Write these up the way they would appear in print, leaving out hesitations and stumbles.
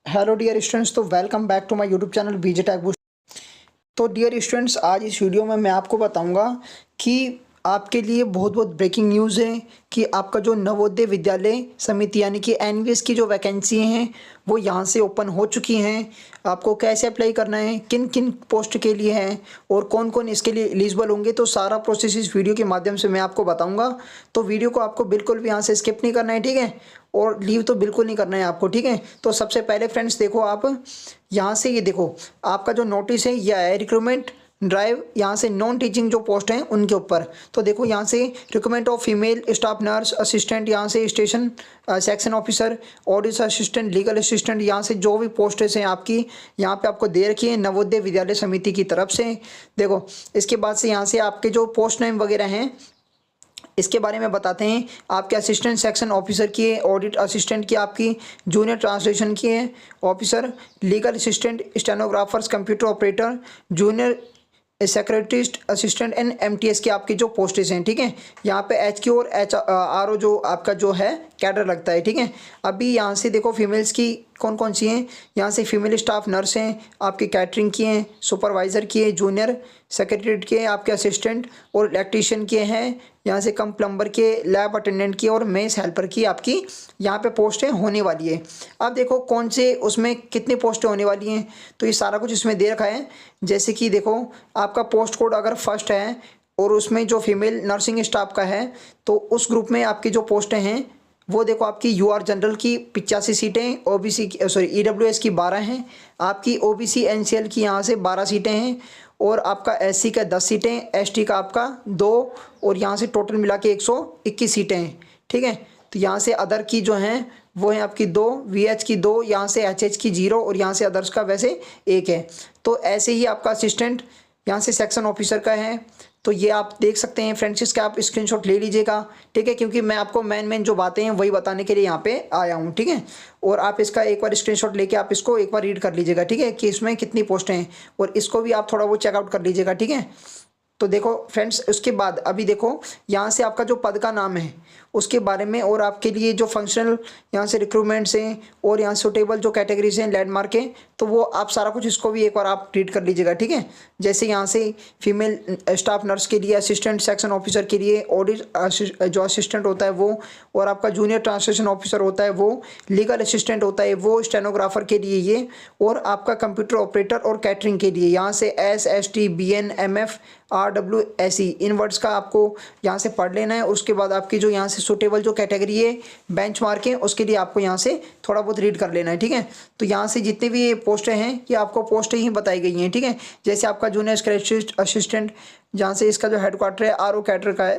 Hello dear students, तो welcome back to my YouTube channel BJ tech boost. तो dear students, आज इस video में मैं आपको बताऊंगा कि आपके लिए बहुत बहुत ब्रेकिंग न्यूज़ है कि आपका जो नवोदय विद्यालय समिति यानी कि एनवीएस की जो वैकेंसी हैं वो यहाँ से ओपन हो चुकी हैं। आपको कैसे अप्लाई करना है, किन किन पोस्ट के लिए है और कौन कौन इसके लिए एलिजिबल होंगे, तो सारा प्रोसेस इस वीडियो के माध्यम से मैं आपको बताऊंगा। तो वीडियो को आपको बिल्कुल भी यहाँ से स्किप नहीं करना है, ठीक है, और लीव तो बिल्कुल नहीं करना है आपको, ठीक है। तो सबसे पहले फ्रेंड्स देखो, आप यहाँ से ये देखो, आपका जो नोटिस है यह है रिक्रूटमेंट ड्राइव, यहाँ से नॉन टीचिंग जो पोस्ट हैं उनके ऊपर। तो देखो यहाँ से recruitment of female staff nurse assistant, यहाँ से station section officer, audit assistant, legal assistant, यहाँ से जो भी पोस्टें हैं आपकी यहाँ पे आपको दे रखी है नवोदय विद्यालय समिति की तरफ से। देखो इसके बाद से यहाँ से आपके जो पोस्ट नेम वगैरह हैं इसके बारे में बताते हैं। आपके असिस्टेंट सेक्शन ऑफिसर की है, ऑडिट असिस्टेंट की आपकी, जूनियर ट्रांसलेशन की है officer, legal assistant, stenographers, computer operator, junior secretaries assistant and MTS की आपकी जो पोस्टेज हैं, ठीक है। यहाँ पे एचक्यू और एचआरओ जो आपका जो है कैडर लगता है, ठीक है। अभी यहाँ से देखो फीमेल्स की कौन कौन सी हैं, यहाँ से फीमेल स्टाफ नर्स हैं आपकी, कैटरिंग की हैं, सुपरवाइज़र की है, जूनियर सेक्रेटरीट के आपके असिस्टेंट और इलेक्ट्रीशियन के हैं, यहाँ से कम प्लम्बर के, लैब अटेंडेंट की और मेस हेल्पर की आपकी यहाँ पे पोस्टें होने वाली है। अब देखो कौन से उसमें कितनी पोस्टें होने वाली हैं, तो ये सारा कुछ इसमें दे रखा है। जैसे कि देखो आपका पोस्ट कोड अगर फर्स्ट है और उसमें जो फीमेल नर्सिंग स्टाफ का है तो उस ग्रुप में आपकी जो पोस्टें हैं वो देखो आपकी यूआर जनरल की 85 सीटें, ओबीसी की ईडब्ल्यूएस की 12 हैं, आपकी ओबीसी एनसीएल की यहाँ से 12 सीटें हैं और आपका एससी का 10 सीटें, एसटी का आपका 2 और यहाँ से टोटल मिला के 121 सीटें हैं, ठीक है। तो यहाँ से अदर की जो हैं वो हैं आपकी 2, वीएच की 2, यहाँ से एचएच की 0 और यहाँ से अदर्स का वैसे 1 है। तो ऐसे ही आपका असिस्टेंट यहाँ से सेक्शन ऑफिसर का है। तो ये आप देख सकते हैं फ्रेंड्स, इसका आप स्क्रीनशॉट ले लीजिएगा, ठीक है, क्योंकि मैं आपको मेन जो बातें हैं वही बताने के लिए यहाँ पे आया हूँ, ठीक है। और आप इसका एक बार स्क्रीनशॉट लेके आप इसको एक बार रीड कर लीजिएगा, ठीक है, कि इसमें कितनी पोस्टें हैं और इसको भी आप थोड़ा वो चेकआउट कर लीजिएगा, ठीक है। तो देखो फ्रेंड्स, उसके बाद अभी देखो यहाँ से आपका जो पद का नाम है उसके बारे में और आपके लिए जो फंक्शनल यहाँ से रिक्रूटमेंट्स हैं और यहाँ सुटेबल जो कैटेगरीज हैं लैंडमार्क हैं, तो वो आप सारा कुछ इसको भी एक बार आप रीड कर लीजिएगा, ठीक है। जैसे यहाँ से फीमेल स्टाफ नर्स के लिए, असिस्टेंट सेक्शन ऑफिसर के लिए, ऑडिट जो असिस्टेंट होता है वो, और आपका जूनियर ट्रांसलेशन ऑफिसर होता है वो, लीगल असिस्टेंट होता है वो, स्टेनोग्राफर के लिए ये, और आपका कंप्यूटर ऑपरेटर और कैटरिंग के लिए यहाँ से SST BN MF RWSE इन वर्ड्स का आपको यहाँ से पढ़ लेना है। उसके बाद आपकी जो यहाँ से सुटेबल जो कैटेगरी है बेंचमार्क है उसके लिए आपको यहाँ से थोड़ा बहुत रीड कर लेना है, ठीक है। तो यहाँ से जितने भी ये पोस्टें हैं ये आपको पोस्टें ही बताई गई हैं, ठीक है। जैसे आपका जूनियर स्क्रेचिस्ट असिस्टेंट, जहाँ से इसका जो हेडक्वार्टर है RO कैडर का है,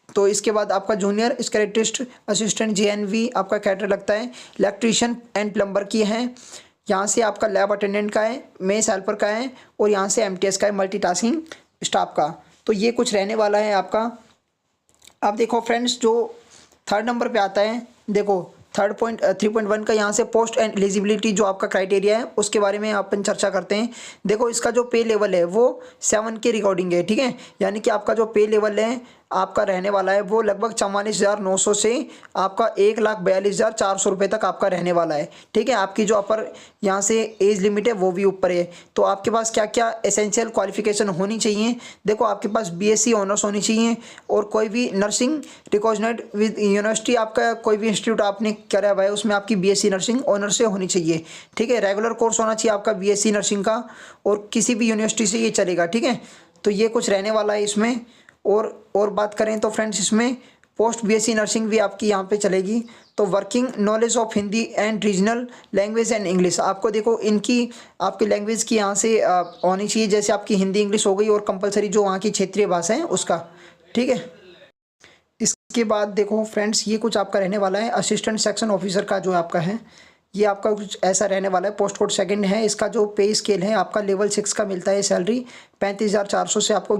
तो इसके बाद आपका जूनियर स्क्रेटिस्ट असिस्टेंट JNV आपका कैडर लगता है, इलेक्ट्रीशियन एंड प्लम्बर की है, यहाँ से आपका लैब अटेंडेंट का है, मेस हेल्पर का है और यहाँ से MTS का है, मल्टीटास्किंग स्टाफ का। तो ये कुछ रहने वाला है आपका। अब देखो फ्रेंड्स, जो थर्ड नंबर पे आता है, देखो 3.1 का यहाँ से पोस्ट एंड एलिजिबिलिटी जो आपका क्राइटेरिया है उसके बारे में अपन चर्चा करते हैं। देखो इसका जो पे लेवल है वो 7 के रिकॉर्डिंग है, ठीक है, यानी कि आपका जो पे लेवल है आपका रहने वाला है वो लगभग 44,900 से आपका 1,42,400 रुपये तक आपका रहने वाला है, ठीक है। आपकी जो अपर यहाँ से एज लिमिट है वो भी ऊपर है। तो आपके पास क्या क्या एसेंशियल क्वालिफिकेशन होनी चाहिए, देखो आपके पास BSc ऑनर्स होनी चाहिए और कोई भी नर्सिंग रिकॉग्नाइज्ड विद यूनिवर्सिटी, आपका कोई भी इंस्टीट्यूट आपने करा हुआ है उसमें आपकी BSc नर्सिंग ऑनर्स से होनी चाहिए, ठीक है। रेगुलर कोर्स होना चाहिए आपका BSc नर्सिंग का और किसी भी यूनिवर्सिटी से ये चलेगा, ठीक है। तो ये कुछ रहने वाला है इसमें। और बात करें तो फ्रेंड्स इसमें पोस्ट BSc नर्सिंग भी आपकी यहाँ पे चलेगी। तो working knowledge of Hindi and regional language and English, आपको देखो इनकी आपकी लैंग्वेज की यहाँ से होनी चाहिए, जैसे आपकी हिंदी इंग्लिश हो गई और कंपलसरी जो वहाँ की क्षेत्रीय भाषा है उसका, ठीक है। इसके बाद देखो फ्रेंड्स ये कुछ आपका रहने वाला है असिस्टेंट सेक्शन ऑफिसर का जो आपका है, ये आपका कुछ ऐसा रहने वाला है। पोस्ट कोड सेकंड है, इसका जो पे स्केल है आपका लेवल 6 का मिलता है सैलरी 35,400 से आपको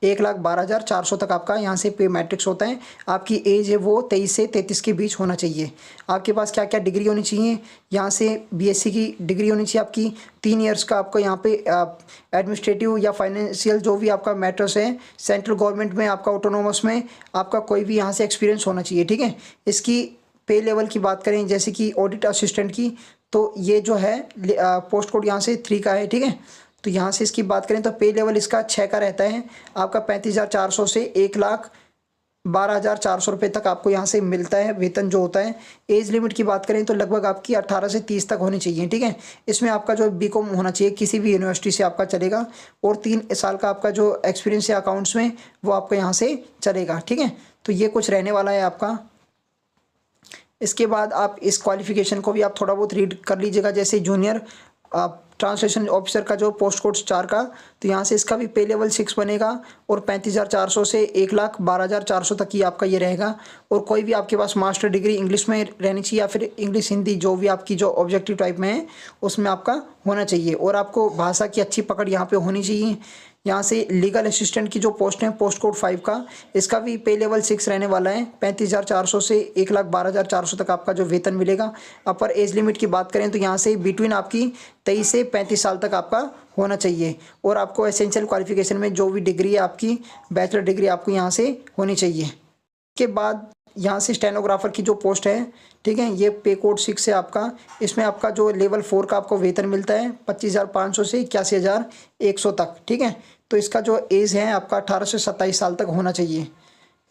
1,12,400 तक आपका यहाँ से पे मैट्रिक्स होता है। आपकी एज है वो 23 से 33 के बीच होना चाहिए। आपके पास क्या क्या डिग्री होनी चाहिए, यहाँ से BSc की डिग्री होनी चाहिए आपकी, 3 इयर्स का आपको यहाँ पे एडमिनिस्ट्रेटिव या फाइनेंशियल जो भी आपका मैटर्स है, सेंट्रल गवर्नमेंट में आपका ऑटोनोमस में आपका कोई भी यहाँ से एक्सपीरियंस होना चाहिए, ठीक है। इसकी पे लेवल की बात करें जैसे कि ऑडिट असिस्टेंट की, तो ये जो है पोस्ट कोड यहाँ से 3 का है, ठीक है। तो यहाँ से इसकी बात करें तो पे लेवल इसका 6 का रहता है, आपका 35,400 से 1,12,400 रुपये तक आपको यहाँ से मिलता है वेतन जो होता है। एज लिमिट की बात करें तो लगभग आपकी 18 से 30 तक होनी चाहिए, ठीक है। इसमें आपका जो बीकॉम होना चाहिए, किसी भी यूनिवर्सिटी से आपका चलेगा, और 3 साल का आपका जो एक्सपीरियंस है अकाउंट्स में वो आपका यहाँ से चलेगा, ठीक है। तो ये कुछ रहने वाला है आपका। इसके बाद आप इस क्वालिफिकेशन को भी आप थोड़ा बहुत रीड कर लीजिएगा, जैसे जूनियर आप ट्रांसलेशन ऑफिसर का जो पोस्ट कोड 4 का, तो यहाँ से इसका भी पे लेवल 6 बनेगा, और 35,400 से 1,12,400 तक ही आपका ये रहेगा। और कोई भी आपके पास मास्टर डिग्री इंग्लिश में रहनी चाहिए, या फिर इंग्लिश हिंदी जो भी आपकी जो ऑब्जेक्टिव टाइप में है उसमें आपका होना चाहिए, और आपको भाषा की अच्छी पकड़ यहाँ पे होनी चाहिए। यहाँ से लीगल असिस्टेंट की जो पोस्ट है पोस्ट कोड 5 का, इसका भी पे लेवल 6 रहने वाला है। 35,400 से 1,12,400 तक आपका जो वेतन मिलेगा। अपर एज लिमिट की बात करें तो यहाँ से बिटवीन आपकी 23 से 35 साल तक आपका होना चाहिए, और आपको एसेंशियल क्वालिफिकेशन में जो भी डिग्री है आपकी, बैचलर डिग्री आपको यहाँ से होनी चाहिए। के बाद यहाँ से स्टेनोग्राफर की जो पोस्ट है, ठीक है, ये पे कोड 6 है आपका। इसमें आपका जो लेवल 4 का आपको वेतन मिलता है 25,500 से 81,100 तक, ठीक है। तो इसका जो एज है आपका 18 से 27 साल तक होना चाहिए।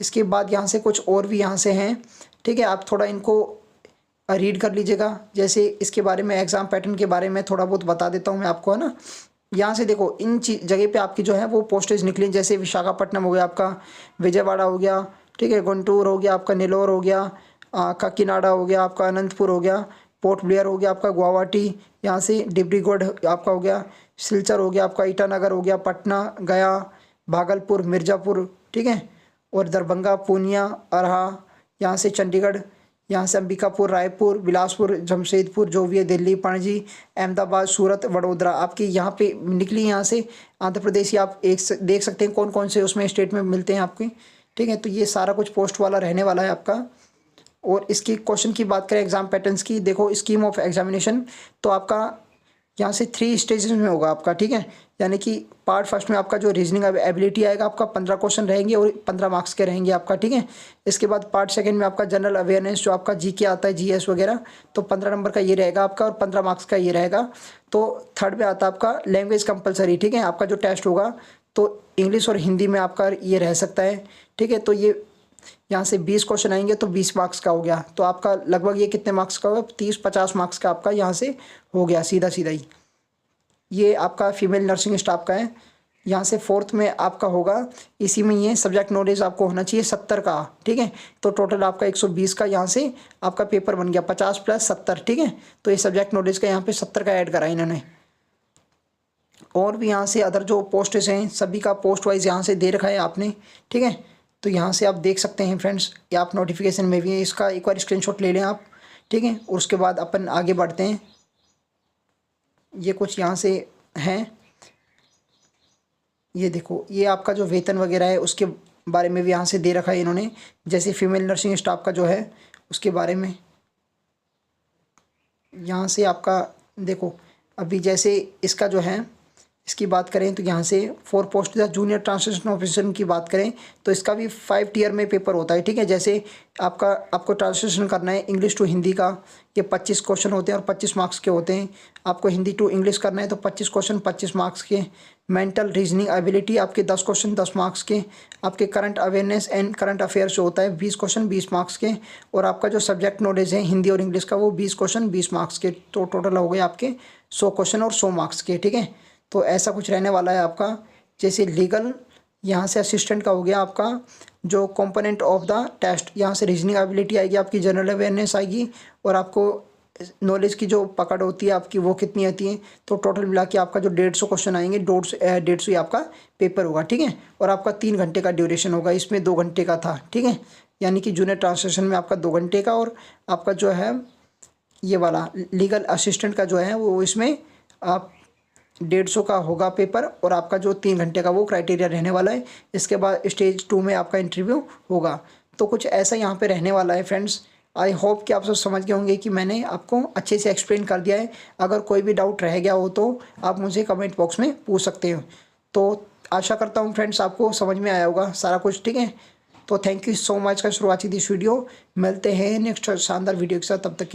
इसके बाद यहाँ से कुछ और भी यहाँ से हैं, ठीक है, आप थोड़ा इनको रीड कर लीजिएगा। जैसे इसके बारे में, एग्ज़ाम पैटर्न के बारे में थोड़ा बहुत बता देता हूँ मैं आपको, है ना। यहाँ से देखो इन जगह पे आपकी जो है वो पोस्टेज निकली, जैसे विशाखापट्टनम हो गया आपका, विजयवाड़ा हो गया, ठीक है, गुंटूर हो गया आपका, नेल्लोर हो गया, काकीनाडा हो गया आपका, अनंतपुर हो गया, पोर्ट ब्लेयर हो गया आपका, गुवाहाटी, यहाँ से डिब्रूगढ़ आपका हो गया, सिलचर हो गया आपका, ईटानगर हो गया, पटना, गया, भागलपुर, मिर्ज़ापुर, ठीक है, और दरभंगा, पूर्णिया, अरहा, यहाँ से चंडीगढ़, यहाँ से अंबिकापुर, रायपुर, बिलासपुर, जमशेदपुर, जो भी है, दिल्ली, पणजी, अहमदाबाद, सूरत, वडोदरा आपकी यहाँ पे निकली। यहाँ से आंध्र प्रदेश ही आप एक देख सकते हैं कौन कौन से उसमें स्टेट में मिलते हैं आपके, ठीक है। तो ये सारा कुछ पोस्ट वाला रहने वाला है आपका। और इसकी क्वेश्चन की बात करें एग्जाम पैटर्न्स की, देखो स्कीम ऑफ एग्जामिनेशन तो आपका यहाँ से 3 स्टेजेस में होगा आपका, ठीक है। यानी कि पार्ट फर्स्ट में आपका जो रीजनिंग एबिलिटी आएगा आपका 15 क्वेश्चन रहेंगे और 15 मार्क्स के रहेंगे आपका, ठीक है। इसके बाद पार्ट सेकंड में आपका जनरल अवेयरनेस जो आपका जीके आता है, जीएस वगैरह, तो 15 नंबर का ये रहेगा आपका, और 15 मार्क्स का ये रहेगा। तो थर्ड में आता है आपका लैंग्वेज कंपलसरी, ठीक है, आपका जो टेस्ट होगा तो इंग्लिश और हिंदी में आपका ये रह सकता है, ठीक है। तो ये यहाँ से 20 क्वेश्चन आएंगे तो 20 मार्क्स का हो गया, तो आपका लगभग ये कितने मार्क्स का होगा, 30-50 मार्क्स का आपका यहाँ से हो गया सीधा सीधा ही। ये आपका फीमेल नर्सिंग स्टाफ का है। यहाँ से फोर्थ में आपका होगा, इसी में ये सब्जेक्ट नॉलेज आपको होना चाहिए 70 का, ठीक है। तो टोटल आपका 120 का यहाँ से आपका पेपर बन गया, 50 + 70, ठीक है। तो ये सब्जेक्ट नॉलेज का यहाँ पे 70 का ऐड करा इन्होंने। और भी यहाँ से अदर जो पोस्ट्स हैं सभी का पोस्ट वाइज यहाँ से दे रखा है आपने, ठीक है। तो यहाँ से आप देख सकते हैं फ्रेंड्स, ये आप नोटिफिकेशन में भी है, इसका एक बार स्क्रीनशॉट ले लें आप, ठीक है। और उसके बाद अपन आगे बढ़ते हैं। ये कुछ यहाँ से हैं, ये देखो, ये आपका जो वेतन वगैरह है उसके बारे में भी यहाँ से दे रखा है इन्होंने, जैसे फीमेल नर्सिंग स्टाफ का जो है उसके बारे में यहाँ से आपका देखो। अभी जैसे इसका जो है इसकी बात करें तो यहाँ से 4 पोस्ट या जूनियर ट्रांसलेशन ऑफिसर की बात करें तो इसका भी 5 टियर में पेपर होता है, ठीक है। जैसे आपको ट्रांसलेशन करना है इंग्लिश टू हिंदी का, ये 25 क्वेश्चन होते हैं और 25 मार्क्स के होते हैं। आपको हिंदी टू इंग्लिश करना है तो 25 क्वेश्चन 25 मार्क्स के। मेंटल रीजनिंग एबिलिटी आपके 10 क्वेश्चन 10 मार्क्स के। आपके current awareness and current affairs जो होता है 20 क्वेश्चन 20 मार्क्स के। और आपका जो सब्जेक्ट नॉलेज है हिंदी और इंग्लिश का वो 20 क्वेश्चन 20 मार्क्स के। तो टोटल हो गए आपके 100 क्वेश्चन और 100 मार्क्स के, ठीक है। तो ऐसा कुछ रहने वाला है आपका। जैसे लीगल यहाँ से असिस्टेंट का हो गया आपका जो कंपोनेंट ऑफ द टेस्ट, यहाँ से रीजनिंग एबिलिटी आएगी आपकी, जनरल अवेयरनेस आएगी और आपको नॉलेज की जो पकड़ होती है आपकी वो कितनी आती है। तो टोटल मिला के आपका जो 150 क्वेश्चन आएंगे, 150 ही आपका पेपर होगा, ठीक है। और आपका 3 घंटे का ड्यूरेशन होगा, इसमें 2 घंटे का था, ठीक है। यानी कि जूनियर ट्रांसलेशन में आपका 2 घंटे का और आपका जो है ये वाला लीगल असिस्टेंट का जो है वो इसमें आप 150 का होगा पेपर और आपका जो 3 घंटे का वो क्राइटेरिया रहने वाला है। इसके बाद स्टेज 2 में आपका इंटरव्यू होगा। तो कुछ ऐसा यहाँ पे रहने वाला है फ्रेंड्स। आई होप कि आप सब समझ गए होंगे कि मैंने आपको अच्छे से एक्सप्लेन कर दिया है। अगर कोई भी डाउट रह गया हो तो आप मुझे कमेंट बॉक्स में पूछ सकते हो। तो आशा करता हूँ फ्रेंड्स आपको समझ में आया होगा सारा कुछ, ठीक है। तो थैंक यू सो मच का शुरुआती दिस वीडियो। मिलते हैं नेक्स्ट शानदार वीडियो के साथ, तब तक